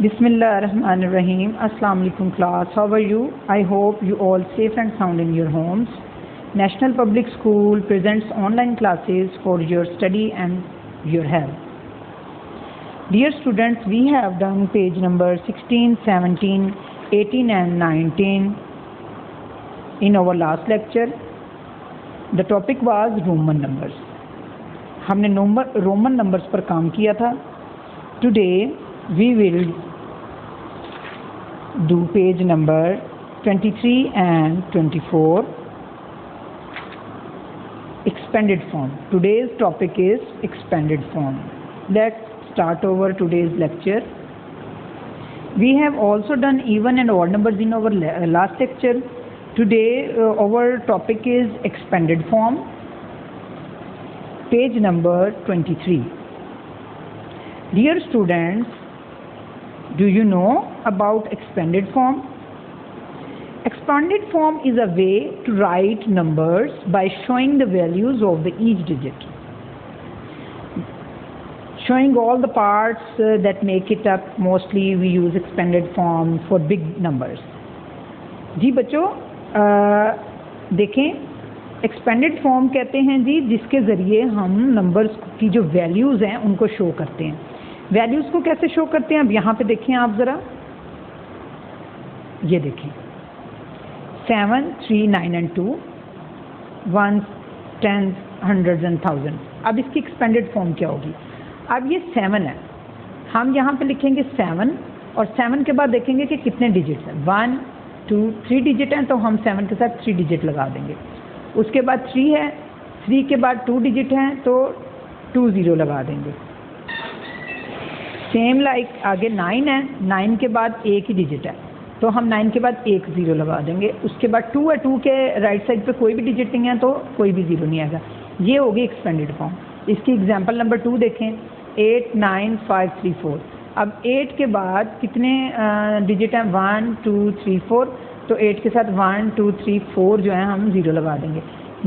Bismillahirrahmanirrahim. Assalamu alaikum class. How are you? I hope you all safe and sound in your homes. National Public School presents online classes for your study and your health. Dear students, we have done page number 16, 17, 18 and 19 in our last lecture. The topic was Roman numbers. हमने Roman numbers पर काम किया था. Today we will do page number 23 and 24, expanded form. Today's topic is expanded form. Let's start over today's lecture. We have also done even and odd numbers in our last lecture. Today our topic is expanded form, page number 23. Dear students, do you know about expanded form? Expanded form is a way to write numbers by showing the values of each digit, showing all the parts that make it up. Mostly we use expanded form for big numbers. जी बच्चों देखें, expanded form कहते हैं जी जिसके ज़रिए हम numbers की जो values हैं उनको शो करते हैं. वैल्यूज़ को कैसे शो करते हैं अब यहाँ पे देखें आप ज़रा, ये देखें 7, 3, 9 and 2, 1, 10, 100 and 1000. अब इसकी एक्सपेंडेड फॉर्म क्या होगी? अब ये 7 है, हम यहाँ पे लिखेंगे 7 और 7 के बाद देखेंगे कि कितने डिजिट्स हैं. 1, 2, 3 डिजिट हैं तो हम 7 के साथ 3 डिजिट लगा देंगे. उसके बाद 3 है, 3 के बाद 2 डिजिट हैं तो 2 0 लगा देंगे. सेम लाइक आगे 9 है, 9 के बाद एक ही डिजिट है तो हम 9 के बाद 1 0 लगा देंगे. उसके बाद 2 है, 2 के राइट साइड पे कोई भी डिजिट नहीं है तो कोई भी 0 नहीं आएगा. ये होगी एक्सपेंडेड फॉर्म. इसकी एग्जांपल नंबर 2 देखें, 8, 9, 5, 3, 4. अब 8 के बाद कितने डिजिट हैं? 1, 2, 3, 4. तो 8 के साथ 1, 2, 3, 4 जो है हम 0 लगा देंगे.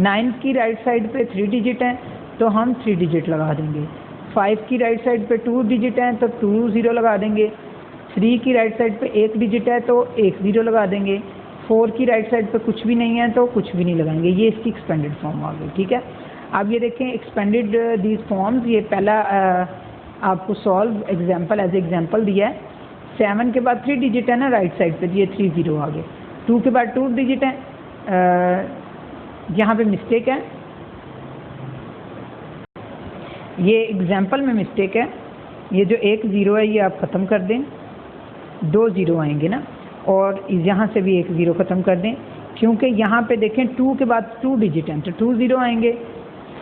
9 की राइट साइड पे 3 डिजिट हैं तो हम 3 डिजिट लगा देंगे. 5 की राइट साइड पे 2 डिजिट हैं तो 2 0 लगा देंगे. 3 की राइट साइड पे 1 डिजिट है तो 1 0 लगा देंगे. 4 की राइट साइड पे कुछ भी नहीं है तो कुछ भी नहीं लगाएंगे. ये इसकी एक्सपेंडेड फॉर्म आ गई. ठीक है, अब ये देखें एक्सपेंडेड दीज फॉर्म्स. ये पहला आपको सॉल्व एग्जाम्पल एज एग्जाम्पल दिया है. 7 के बाद 3 डिजिट है ना राइट साइड पे, ये 3 0 आ गए. 2 के बाद 2 डिजिट है, यहाँ पे मिस्टेक है, ये एग्जाम्पल में मिस्टेक है. ये जो 1 0 है ये आप ख़त्म कर दें, 2 0 आएंगे ना, और यहाँ से भी 1 0 ख़त्म कर दें क्योंकि यहाँ पे देखें 2 के बाद 2 डिजिट हैं तो 2 0 आएंगे.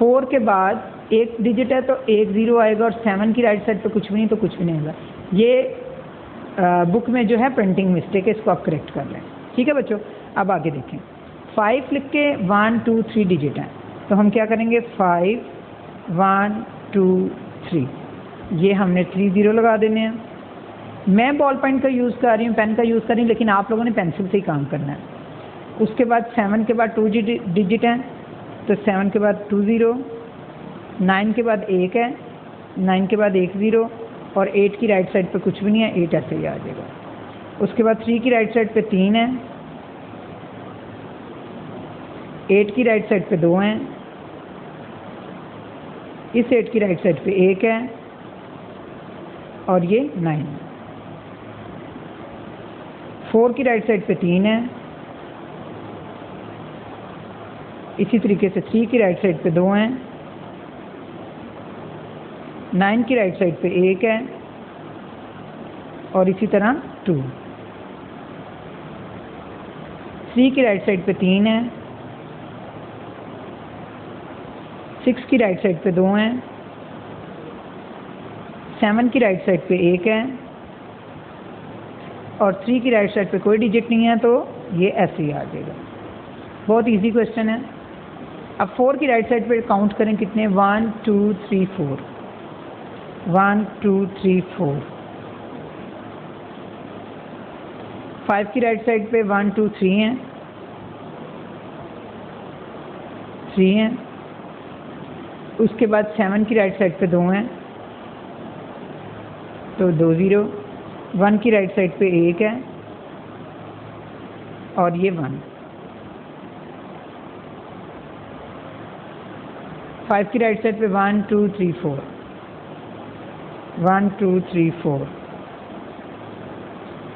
4 के बाद 1 डिजिट है तो 1 0 आएगा और 7 की राइट साइड पे कुछ भी नहीं तो कुछ भी नहीं आएगा. ये बुक में जो है प्रिंटिंग मिस्टेक है, इसको आप करेक्ट कर लें. ठीक है बच्चों, अब आगे देखें. 5 लिख के 1, 2, 3 डिजिट हैं तो हम क्या करेंगे? 5, 1, 2, 3. ये हमने 3 0 लगा देने हैं. मैं बॉल पेन का यूज़ कर रही हूँ, पेन का यूज़ कर रही हूँ, लेकिन आप लोगों ने पेंसिल से ही काम करना है. उसके बाद 7 के बाद 2 डिजिट हैं तो 7 के बाद 2 0, 9 के बाद 1 है, 9 के बाद 1 0 और 8 की राइट साइड पे कुछ भी नहीं है, 8 ऐसे ही आ जाएगा. उसके बाद 3 की राइट साइड पे 3 है, 8 की राइट साइड पे 2 हैं, इस 8 की राइट साइड पे 1 है और ये 9. 4 की राइट साइड पे 3 है, इसी तरीके से 3 की राइट साइड पे 2 हैं, 9 की राइट साइड पे 1 है और इसी तरह 2. 3 की राइट साइड पे 3 है, 6 की राइट साइड पे 2 हैं, 7 की राइट साइड पे 1 है और 3 की राइट साइड पे कोई डिजिट नहीं है तो ये ऐसे ही आ जाएगा. बहुत इजी क्वेश्चन है. अब 4 की राइट साइड पे काउंट करें कितने? 1, 2, 3, 4. 1, 2, 3, 4. 5 की राइट साइड पे 1, 2, 3 हैं, 3 हैं. उसके बाद 7 की राइट साइड पे 2 हैं तो 2 0. 1 की राइट साइड पे 1 है और ये 1। 5 की राइट साइड पे 1 2 3 4, 1 2 3 4।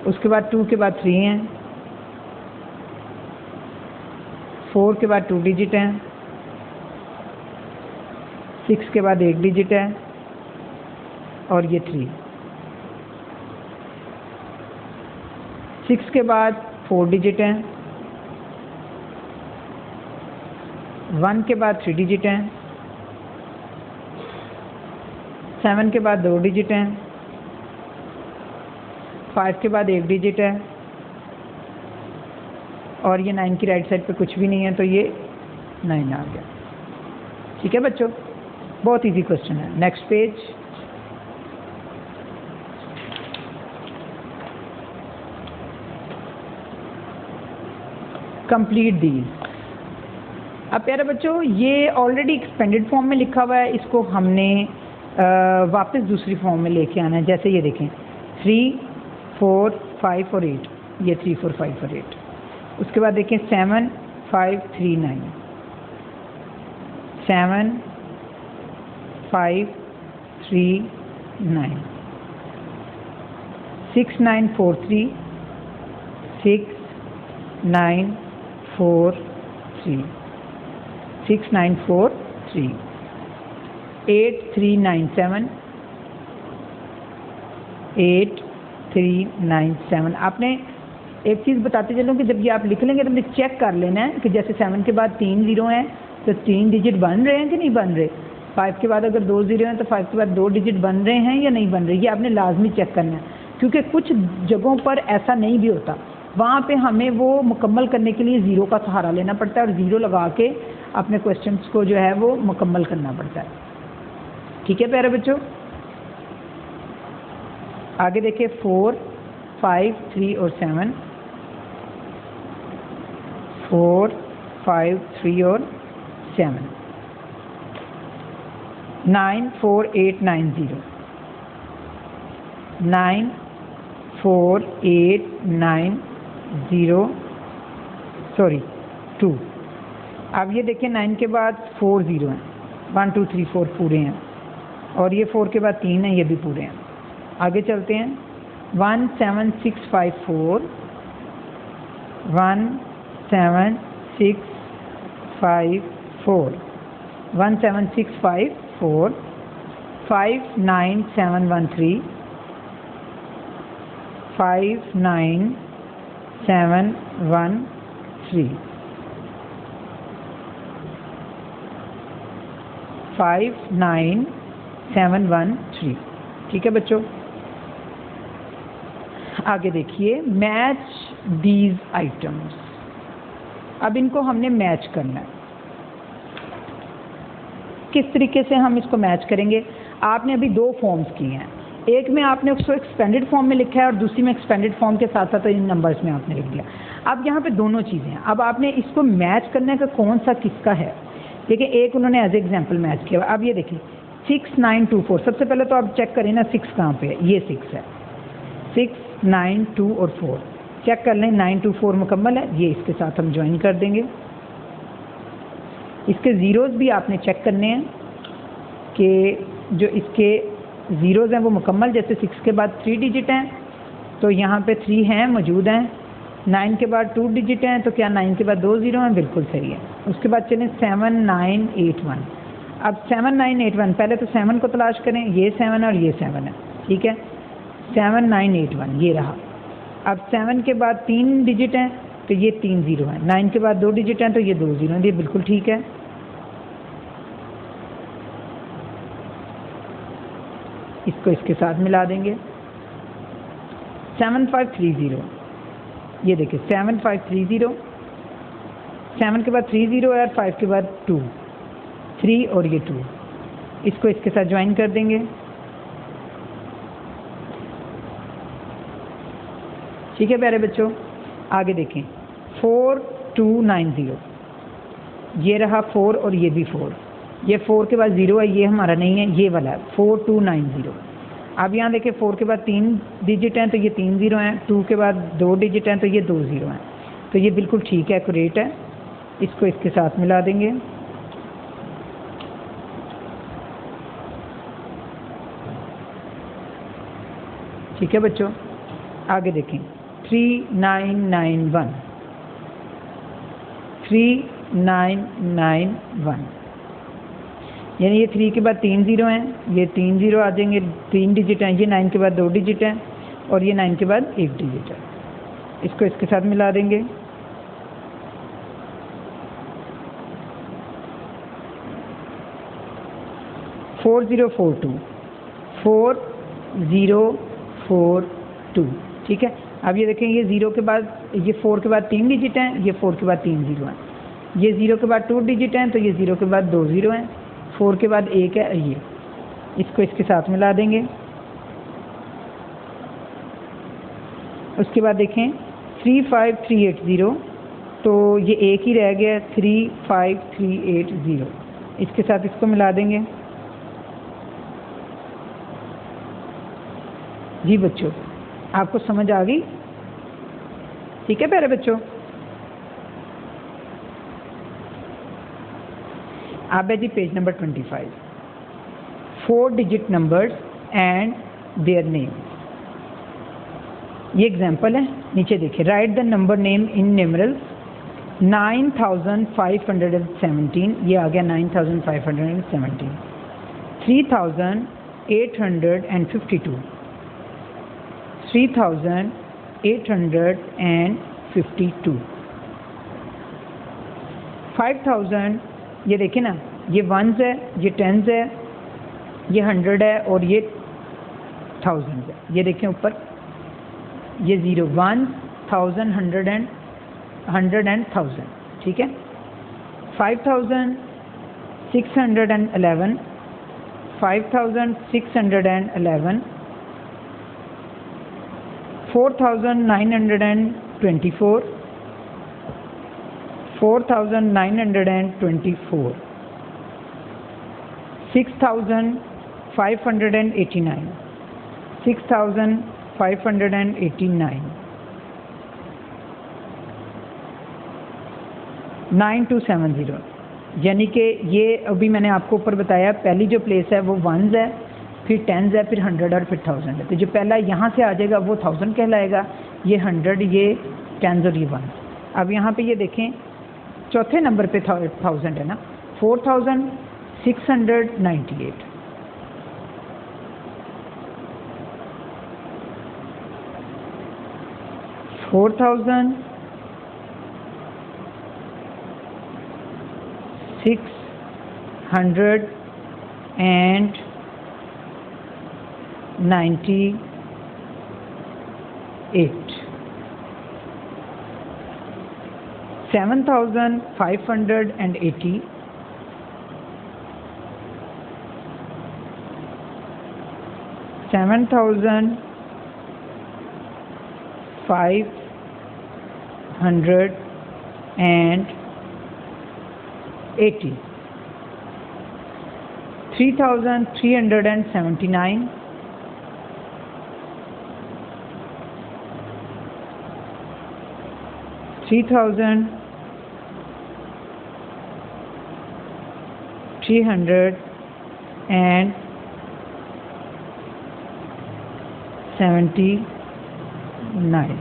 उसके बाद 2 के बाद 3 है, 4 के बाद 2 डिजिट हैं, 6 के बाद 1 डिजिट है और ये 3। 6 के बाद 4 डिजिट हैं, 1 के बाद 3 डिजिट हैं, 7 के बाद 2 डिजिट हैं, 5 के बाद 1 डिजिट है और ये 9 की राइट साइड पे कुछ भी नहीं है, तो ये 9 आ गया। ठीक है बच्चों, बहुत इजी क्वेश्चन है। Next page. Complete these. अब प्यारे बच्चों, ये ऑलरेडी एक्सपेंडेड फॉर्म में लिखा हुआ है, इसको हमने वापस दूसरी फॉर्म में लेके आना है। जैसे ये देखें 3 4 5 और 8, ये 3 4 5 और 8। उसके बाद देखें 7 5 3 9, 7 5 3 9, 6 9 4 3, 6 9 4 3, 6 9 4 3, 8 3 9 7, 8 3 9 7। आपने एक चीज़ बताते चलूँ कि जब ये आप लिख लेंगे तो मुझे चेक कर लेना है कि जैसे 7 के बाद 3 ज़ीरो हैं तो 3 डिजिट बन रहे हैं कि नहीं बन रहे। 5 के बाद अगर 2 ज़ीरो हैं तो 5 के बाद 2 डिजिट बन रहे हैं या नहीं बन रहे। ये आपने लाजमी चेक करना है, क्योंकि कुछ जगहों पर ऐसा नहीं भी होता, वहाँ पे हमें वो मुकम्मल करने के लिए ज़ीरो का सहारा लेना पड़ता है और ज़ीरो लगा के अपने क्वेश्चंस को जो है वो मुकम्मल करना पड़ता है। ठीक है प्यारे बच्चों, आगे देखिए 4 5 3 और 7, 4 5 3 और 7, 9 4 8 9 0, 9 4 8 9 0 सॉरी 2। अब ये देखिए 9 के बाद 4 ज़ीरो हैं, 1 2 3 4 पूरे हैं और ये 4 के बाद 3 हैं, ये भी पूरे हैं। आगे चलते हैं 1 7 6 5 4, 1 7 6 5 4, 1 7 6 5 4, 5 9 7 1 3, 5 9 7 1 3, 5 9 7 1 3। ठीक है बच्चों, आगे देखिए मैच दीज आइटम्स। अब इनको हमने मैच करना है। किस तरीके से हम इसको मैच करेंगे? आपने अभी दो फॉर्म्स किए हैं, एक में आपने उसको एक्सपेंडेड फॉर्म में लिखा है और दूसरी में एक्सपेंडेड फॉर्म के साथ साथ इन नंबर्स में आपने लिख दिया। अब यहाँ पे दोनों चीज़ें हैं, अब आपने इसको मैच करने का कौन सा किसका है। देखिए एक उन्होंने एज एग्जाम्पल मैच किया। अब ये देखिए 6 9 2 4। सबसे पहले तो आप चेक करें ना 6 कहाँ पे है, ये 6 है। 6 9 2 और 4 चेक कर लें, 9 2 4 मुकम्मल है, ये इसके साथ हम ज्वाइन कर देंगे। इसके ज़ीरोज़ भी आपने चेक करने हैं कि जो इसके ज़ीरोज़ हैं वो मुकम्मल, जैसे 6 के बाद 3 डिजिट हैं तो यहाँ पे 3 हैं मौजूद हैं। 9 के बाद 2 डिजिट हैं तो क्या 9 के बाद 2 ज़ीरो हैं, बिल्कुल सही है। उसके बाद चलें 7 9 8 1। अब 7 9 8 1, पहले तो 7 को तलाश करें, ये 7 और ये 7 है, ठीक है। 7 9 8 1 ये रहा। अब 7 के बाद 3 डिजिट हैं तो ये 3 ज़ीरो हैं। 9 के बाद 2 डिजिट हैं तो ये 2 ज़ीरो हैं, ये बिल्कुल ठीक है। इसको इसके साथ मिला देंगे। 7 5 3 0, ये देखिए 7 5 3 0, 7 के बाद 3 ज़ीरो है और 5 के बाद 2, 3 और ये 2, इसको इसके साथ ज्वाइन कर देंगे। ठीक है प्यारे बच्चों, आगे देखें 4 2 9 0, ये रहा 4 और ये भी 4। ये 4 के बाद 0 है, ये हमारा नहीं है, ये वाला है 4 2 9 0। अब यहाँ देखिए 4 के बाद 3 डिजिट हैं तो ये 3 ज़ीरो हैं, 2 के बाद 2 डिजिट हैं तो ये 2 ज़ीरो हैं। तो ये बिल्कुल ठीक है, एक्यूरेट है। इसको इसके साथ मिला देंगे। ठीक है बच्चों, आगे देखें 3991 3991, यानी ये 3 के बाद 3 ज़ीरो हैं, ये 3 ज़ीरो आ जाएंगे, 3 डिजिट हैं, ये 9 के बाद 2 डिजिट हैं और ये 9 के बाद 1 डिजिट है। इसको इसके साथ मिला देंगे। Four zero four two. ठीक है, अब ये देखें, ये 0 के बाद, ये 4 के बाद 3 डिजिट हैं, ये 4 के बाद 3 ज़ीरो हैं, ये 0 के बाद 2 डिजिट हैं तो ये 0 के बाद 2 ज़ीरो हैं, 4 के बाद 1 है, ये इसको इसके साथ मिला देंगे। उसके बाद देखें 35380, तो ये एक ही रह गया 35380, इसके साथ इसको मिला देंगे। जी बच्चों, आपको समझ आ गई? ठीक है प्यारे बच्चों, अब है जी page number 25, 4 digit numbers and their name. ये एग्जाम्पल है, नीचे देखिए, write the number name in numerals 9517, ये आ गया 9517, 3852, 3852, 5000, ये देखें ना, ये वंस है, ये टेंस है, ये 100 है और ये 1000 है। ये देखें ऊपर, ये 0, 1, 1000, 100 एंड 1000। ठीक है, 5611, 5611, 4924, 4924, 6589, 6589, 9270। यानी कि ये अभी मैंने आपको ऊपर बताया, पहली जो प्लेस है वो वंस है, फिर टेंस है, फिर 100 और फिर 1000 है। तो जो पहला यहाँ से आ जाएगा वो 1000 कहलाएगा, ये 100, ये टेंस और ये वंस। अब यहाँ पे ये देखें, चौथे नंबर पे 1000 है ना, 4698, 4698, 7580, 7580, 3379, 3379,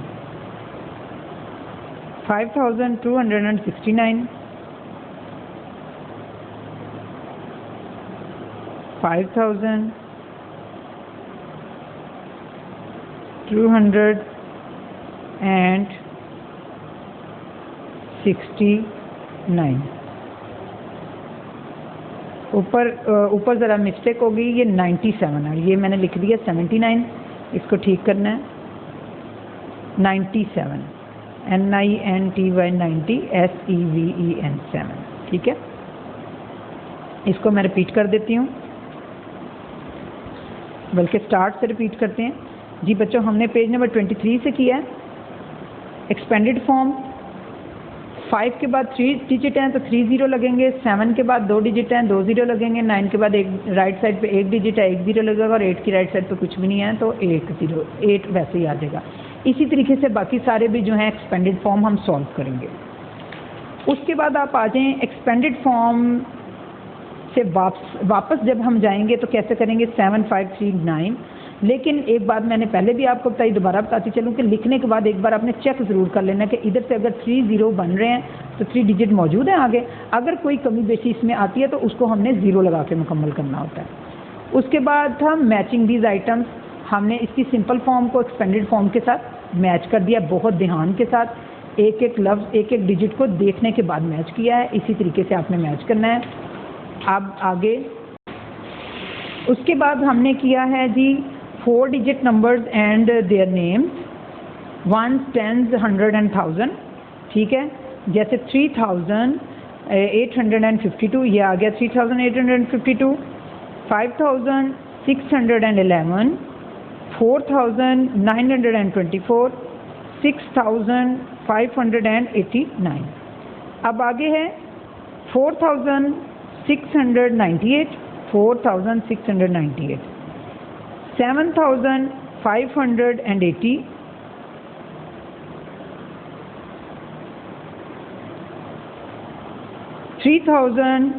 5269, 5269। ऊपर ज़रा मिस्टेक हो गई, ये 97 है, ये मैंने लिख दिया 79, इसको ठीक करना है। 97, NINTY 90, SEVEN 7। ठीक है, इसको मैं रिपीट कर देती हूँ, बल्कि स्टार्ट से रिपीट करते हैं। जी बच्चों, हमने पेज नंबर 23 से किया है। एक्सपेंडेड फॉर्म 5 के बाद 3 डिजिट हैं तो 3 ज़ीरो लगेंगे, 7 के बाद 2 डिजिट हैं 2 ज़ीरो लगेंगे, 9 के बाद एक राइट साइड पे 1 डिजिट है 1 ज़ीरो लगेगा, और 8 की राइट साइड पे कुछ भी नहीं है तो 8 वैसे ही आ जाएगा। इसी तरीके से बाकी सारे भी जो हैं एक्सपेंडेड फॉर्म हम सॉल्व करेंगे। उसके बाद आप आ जाएँ एक्सपेंडेड फॉर्म से वापस जब हम जाएंगे तो कैसे करेंगे 7 5 3 9। लेकिन एक बात मैंने पहले भी आपको बताई, दोबारा बताती चलूँ कि लिखने के बाद एक बार आपने चेक ज़रूर कर लेना कि इधर से अगर 3 ज़ीरो बन रहे हैं तो 3 डिजिट मौजूद हैं आगे, अगर कोई कमी बेशी इसमें आती है तो उसको हमने ज़ीरो लगा के मुकम्मल करना होता है। उसके बाद था मैचिंग दीज आइटम्स, हमने इसकी सिंपल फॉर्म को एक्सपेंडेड फॉर्म के साथ मैच कर दिया, बहुत ध्यान के साथ, एक एक लफ्ज़ एक एक डिजिट को देखने के बाद मैच किया है। इसी तरीके से आपने मैच करना है। अब आगे उसके बाद हमने किया है जी 4 digit numbers and their names, 1 10 100 and 1000, ठीक है। जैसे 3852 ये आ गया 3852, 5611, 4924, 6589। अब आगे है 4698, 4698, 7580, 3397,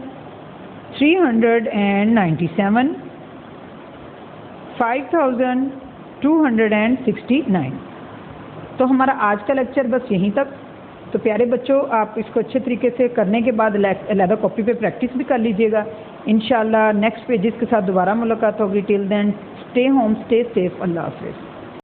5269। तो हमारा आज का लेक्चर बस यहीं तक। तो प्यारे बच्चों, आप इसको अच्छे तरीके से करने के बाद अलहदा कॉपी पे प्रैक्टिस भी कर लीजिएगा। इंशाल्लाह नेक्स्ट पेजेस के साथ दोबारा मुलाकात होगी। Till then stay home, stay safe, अल्लाह हाफिज़।